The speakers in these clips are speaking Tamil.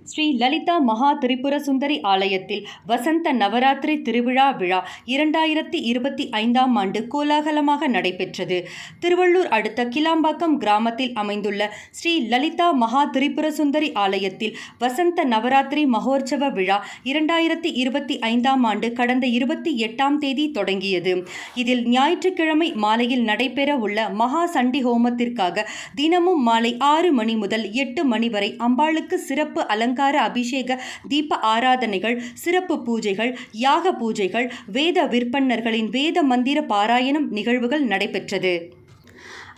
ஸ்ரீ லலிதா மகா திரிபுர சுந்தரி ஆலயத்தில் வசந்த நவராத்திரி திருவிழா விழா 2025ஆம் ஆண்டு கோலாகலமாக நடைபெற்றது. திருவள்ளூர் அடுத்த கிளாம்பாக்கம் கிராமத்தில் அமைந்துள்ள ஸ்ரீ லலிதா மகா திரிபுர சுந்தரி ஆலயத்தில் வசந்த நவராத்திரி மகோற்சவ விழா 2025ஆம் ஆண்டு கடந்த 28ஆம் தேதி தொடங்கியது. இதில் ஞாயிற்றுக்கிழமை மாலையில் நடைபெற உள்ள மகா சண்டி ஹோமத்திற்காக தினமும் மாலை 6 மணி முதல் 8 மணி வரை அம்பாளுக்கு சிறப்பு அலங்கார அபிஷேக தீப ஆராதனைகள், சிறப்பு பூஜைகள், யாக பூஜைகள், வேத விற்பன்னர்களின் வேத மந்திர பாராயணம் நிகழ்வுகள் நடைபெற்றது.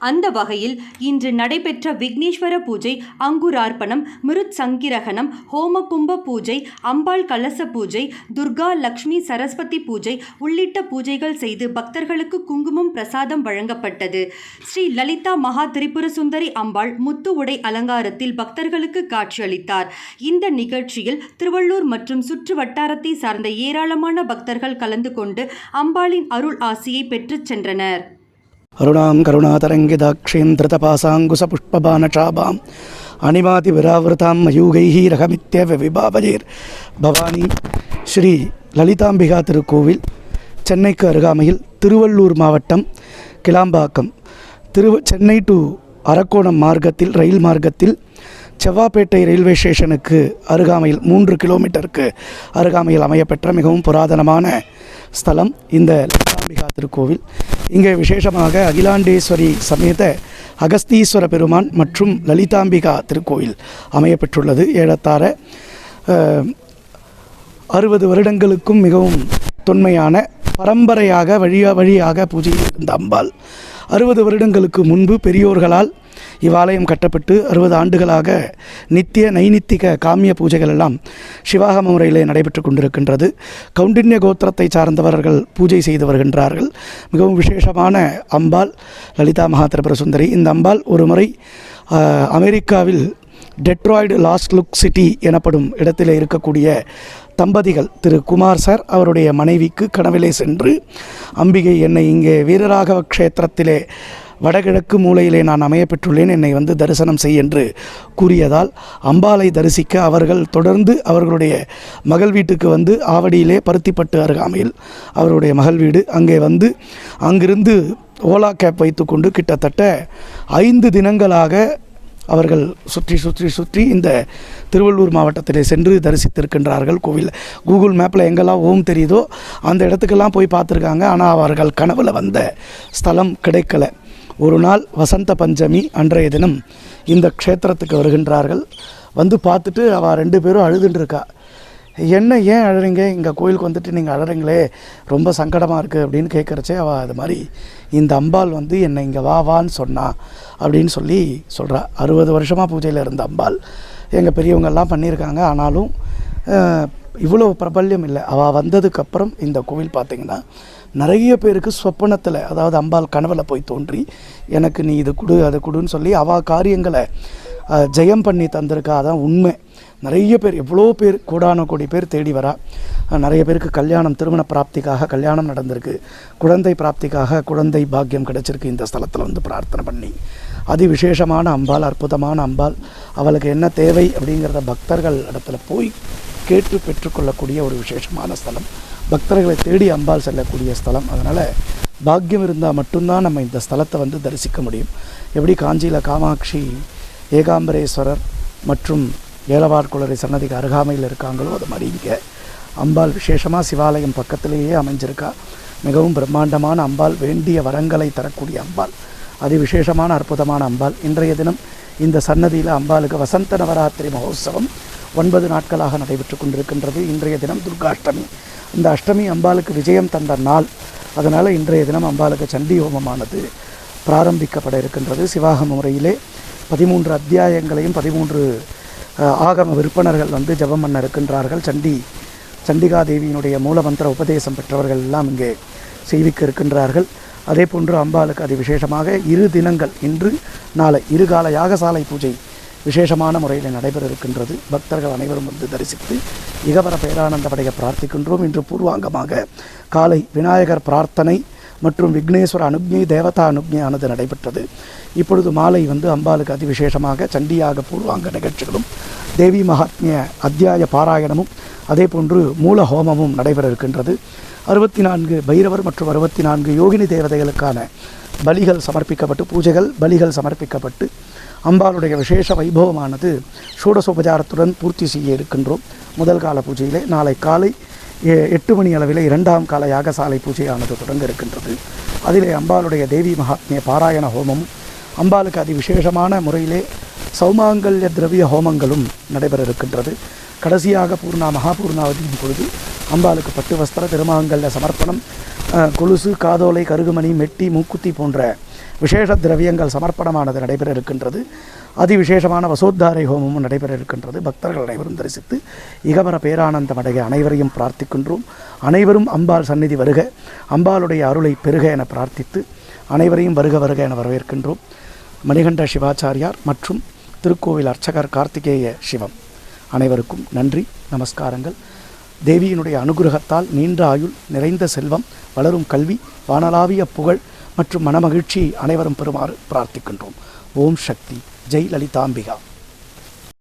அந்த வகையில் இன்று நடைபெற்ற விக்னேஸ்வர பூஜை, அங்குரார்ப்பணம், மிருத் சங்கிரகணம், ஹோம கும்ப பூஜை, அம்பாள் கலச பூஜை, துர்கா லக்ஷ்மி சரஸ்வதி பூஜை உள்ளிட்ட பூஜைகள் செய்து பக்தர்களுக்கு குங்குமம் பிரசாதம் வழங்கப்பட்டது. ஸ்ரீ லலிதா மகா திரிபுர சுந்தரி அம்பாள் முத்து உடை அலங்காரத்தில் பக்தர்களுக்கு காட்சியளித்தார். இந்த நிகழ்ச்சியில் திருவள்ளூர் மற்றும் சுற்று வட்டாரத்தை சார்ந்த ஏராளமான பக்தர்கள் கலந்து கொண்டு அம்பாளின் அருள் ஆசியை பெற்றுச் சென்றனர். அருணாம் கருணாதரங்கிதாட்சீம் திருதபாசாங்குச புஷ்பபானசாபாம் அனிமாதி விராவிரதாம் மயூகைஹி ரகமித்யவ விபாவஜேர். பவானி ஸ்ரீ லலிதாம்பிகா திருக்கோவில் சென்னைக்கு அருகாமையில் திருவள்ளூர் மாவட்டம் கிளாம்பாக்கம் சென்னை டு அரக்கோணம் மார்க்கத்தில் ரயில் மார்க்கத்தில் செவ்வாப்பேட்டை ரயில்வே ஸ்டேஷனுக்கு அருகாமையில் 3 கிலோமீட்டருக்கு அருகாமையில் அமையப்பெற்ற மிகவும் புராதனமான ஸ்தலம் இந்த லலிதாம்பிகா திருக்கோவில். இங்கே விசேஷமாக அகிலாண்டேஸ்வரி சமேத அகஸ்தீஸ்வர பெருமான் மற்றும் லலிதாம்பிகா திருக்கோவில் அமையப்பெற்றுள்ளது. ஏறத்தாழ 60 வருடங்களுக்கும் மிகவும் தொன்மையான பரம்பரையாக வழியாக பூஜை இருந்த அம்பாள் 60 வருடங்களுக்கு முன்பு பெரியோர்களால் இவ்வாலயம் கட்டப்பட்டு 60 ஆண்டுகளாக நித்திய நைனித்திக காமிய பூஜைகள் எல்லாம் சிவாகம முறையிலே நடைபெற்று கொண்டிருக்கின்றது. கௌண்டின்ய கோத்திரத்தை சார்ந்தவர்கள் பூஜை செய்து வருகின்றார்கள். மிகவும் விசேஷமான அம்பாள் லலிதா மகா திரிபுர சுந்தரி. இந்த அம்பாள் ஒரு முறை அமெரிக்காவில் டெட்ராய்டு லாஸ்ட் லுக் சிட்டி எனப்படும் இடத்திலே இருக்கக்கூடிய தம்பதிகள் திரு குமார் சார் அவருடைய மனைவிக்கு கனவிலே சென்று, அம்பிகை என்னை இங்கே வீரராகவ க்ஷேத்திரத்திலே வடகிழக்கு மூலையிலே நான் அமையப்பெற்றுள்ளேன், என்னை வந்து தரிசனம் செய் என்று கூறியதால் அம்பாளை தரிசிக்க அவர்கள் தொடர்ந்து அவர்களுடைய மகள் வீட்டுக்கு வந்து ஆவடியிலே பருத்திப்பட்டு அருகாமையில் அவருடைய மகள் வீடு, அங்கே வந்து அங்கிருந்து ஓலா கேப் வைத்து கொண்டு கிட்டத்தட்ட 5 தினங்களாக அவர்கள் சுற்றி இந்த திருவள்ளூர் மாவட்டத்திலே சென்று தரிசித்திருக்கின்றார்கள். கோவில் கூகுள் மேப்பில் எங்கெல்லாம் ஓம் தெரியுதோ அந்த இடத்துக்கெல்லாம் போய் பார்த்துருக்காங்க. ஆனால் அவர்கள் கனவில் வந்த ஸ்தலம் கிடைக்கல. ஒரு நாள் வசந்த பஞ்சமி அன்றைய தினம் இந்த க்ஷேத்திரத்துக்கு வருகின்றார்கள். வந்து பார்த்துட்டு அவள் 2 பேரும் அழுதுன்ட்ருக்கா. என்ன ஏன் அழறீங்க, இங்கே கோயிலுக்கு வந்துட்டு நீங்கள் அழறீங்களே, ரொம்ப சங்கடமாக இருக்குது அப்படின்னு கேட்குறச்சே அவள் அது மாதிரி இந்த அம்பாள் வந்து என்னை இங்கே வான்னு சொன்னா அப்படின்னு சொல்கிறா. 60 வருஷமாக பூஜையில் இருந்த அம்பாள் எங்கள் பெரியவங்கெல்லாம் பண்ணியிருக்காங்க. ஆனாலும் இவ்வளோ பிரபல்யம் இல்லை. அவள் வந்ததுக்கப்புறம் இந்த கோவில் பார்த்திங்கன்னா நிறைய பேருக்கு சொப்பனத்தில், அதாவது அம்பாள் கனவில் போய் தோன்றி எனக்கு நீ இது கொடு அது கொடுன்னு சொல்லி அவள் காரியங்களை ஜெயம் பண்ணி தந்திருக்கா. அதான் உண்மை. நிறைய பேர், எவ்வளோ பேர், கோடான கோடி பேர் தேடி வரா. நிறைய பேருக்கு கல்யாணம், திருமண பிராப்திக்காக கல்யாணம் நடந்திருக்கு, குழந்தை பிராப்திக்காக குழந்தை பாக்கியம் கிடைச்சிருக்கு. இந்த ஸ்தலத்தில் வந்து பிரார்த்தனை பண்ணி அதிவிசேஷமான அம்பாள், அற்புதமான அம்பாள். அவளுக்கு என்ன தேவை அப்படிங்கிறத பக்தர்கள் இடத்துல போய் கேட்டு பெற்றுக்கொள்ளக்கூடிய ஒரு விசேஷமான ஸ்தலம். பக்தர்களை தேடி அம்பாள் செல்லக்கூடிய ஸ்தலம். அதனால் பாக்கியம் இருந்தால் மட்டும்தான் நம்ம இந்த ஸ்தலத்தை வந்து தரிசிக்க முடியும். எப்படி காஞ்சியில் காமாட்சி, ஏகாம்பரேஸ்வரர் மற்றும் ஏலவார்குளரை சன்னதிக்கு அருகாமையில் இருக்காங்களோ அது மாதிரி இங்கே அம்பாள் விசேஷமாக சிவாலயம் பக்கத்திலேயே அமைஞ்சிருக்கா. மிகவும் பிரம்மாண்டமான அம்பாள், வேண்டிய வரங்களை தரக்கூடிய அம்பாள், அதிவிசேஷமான அற்புதமான அம்பாள். இன்றைய தினம் இந்த சன்னதியில் அம்பாளுக்கு வசந்த நவராத்திரி மகோத்சவம் 9 நாட்களாக நடைபெற்று கொண்டிருக்கின்றது. இன்றைய தினம் துர்காஷ்டமி. இந்த அஷ்டமி அம்பாளுக்கு விஜயம் தந்த நாள். அதனால் இன்றைய தினம் அம்பாளுக்கு சண்டி ஹோமமானது பிராரம்பிக்கப்பட இருக்கின்றது. சிவாகம முறையிலே 13 அத்தியாயங்களையும் 13 ஆகம விற்பனர்கள் வந்து ஜபம் பண்ண இருக்கின்றார்கள். சண்டிகாதேவியினுடைய மூலமந்திர உபதேசம் பெற்றவர்கள் எல்லாம் இங்கே செய்விக்க இருக்கின்றார்கள். அதே போன்று அம்பாளுக்கு அதி விசேஷமாக 2 தினங்கள், இன்று நாளை 2 கால யாகசாலை பூஜை விசேஷமான முறையில் நடைபெற இருக்கின்றது. பக்தர்கள் அனைவரும் வந்து தரிசித்து இகவர பேரானந்தமடைய பிரார்த்திக்கின்றோம். இன்று பூர்வாங்கமாக காலை விநாயகர் பிரார்த்தனை, மற்றும் விக்னேஸ்வர அனுக்ஞை தேவதா அனுக்ஞையானது நடைபெற்றது. இப்பொழுது மாலை அம்பாளுக்கு அதிவிசேஷமாக சண்டியாக பூர்வாங்க நிகழ்ச்சிகளும் தேவி மகாத்மிய அத்தியாய பாராயணமும் அதே போன்று மூல ஹோமமும் நடைபெற இருக்கின்றது. 64 பைரவர் மற்றும் 64 யோகினி தேவதைகளுக்கான பலிகள் சமர்ப்பிக்கப்பட்டு பூஜைகள் பலிகள் சமர்ப்பிக்கப்பட்டு அம்பாளுடைய விசேஷ வைபவமானது ஷோடசோபச்சாரத்துடன் பூர்த்தி செய்ய இருக்கின்றோம். முதல் கால பூஜையிலே நாளை காலை 8 மணி அளவில் 2ஆம் கால யாகசாலை பூஜையானது தொடங்க இருக்கின்றது. அதிலே அம்பாளுடைய தேவி மகாத்மிய பாராயண ஹோமமும் அம்பாளுக்கு அதிவிசேஷமான முறையிலே சௌமாங்கல்ய திரவிய ஹோமங்களும் நடைபெற இருக்கின்றது. கடைசியாக மகாபூர்ணாவதியின் பொழுது அம்பாளுக்கு பட்டு வஸ்திர திருமாங்கல்ய சமர்ப்பணம், கொலுசு, காதோலை, கருகுமணி, மெட்டி, மூக்குத்தி போன்ற விசேஷ திரவியங்கள் சமர்ப்பணமானது நடைபெற இருக்கின்றது. அதிவிசேஷமான வசோத்தாரை ஹோமமும் நடைபெற இருக்கின்றது. பக்தர்கள் அனைவரும் தரிசித்து இகவர பேரானந்தம் அடைய அனைவரையும் பிரார்த்திக்கின்றோம். அனைவரும் அம்பாள் சந்நிதி வருக, அம்பாளுடைய அருளை பெருக என பிரார்த்தித்து அனைவரையும் வருக வருக என வரவேற்கின்றோம். மணிகண்ட சிவாச்சாரியார் மற்றும் திருக்கோவில் அர்ச்சகர் கார்த்திகேய சிவம் அனைவருக்கும் நன்றி, நமஸ்காரங்கள். தேவியினுடைய அனுகிரகத்தால் நீண்ட ஆயுள், நிறைந்த செல்வம், வளரும் கல்வி, வானளாவிய புகழ் மற்றும் மனமகிழ்ச்சி அனைவரும் பெறுமாறு பிரார்த்திக்கின்றோம். ஓம் சக்தி. ஜெய் லலிதாம்பிகா.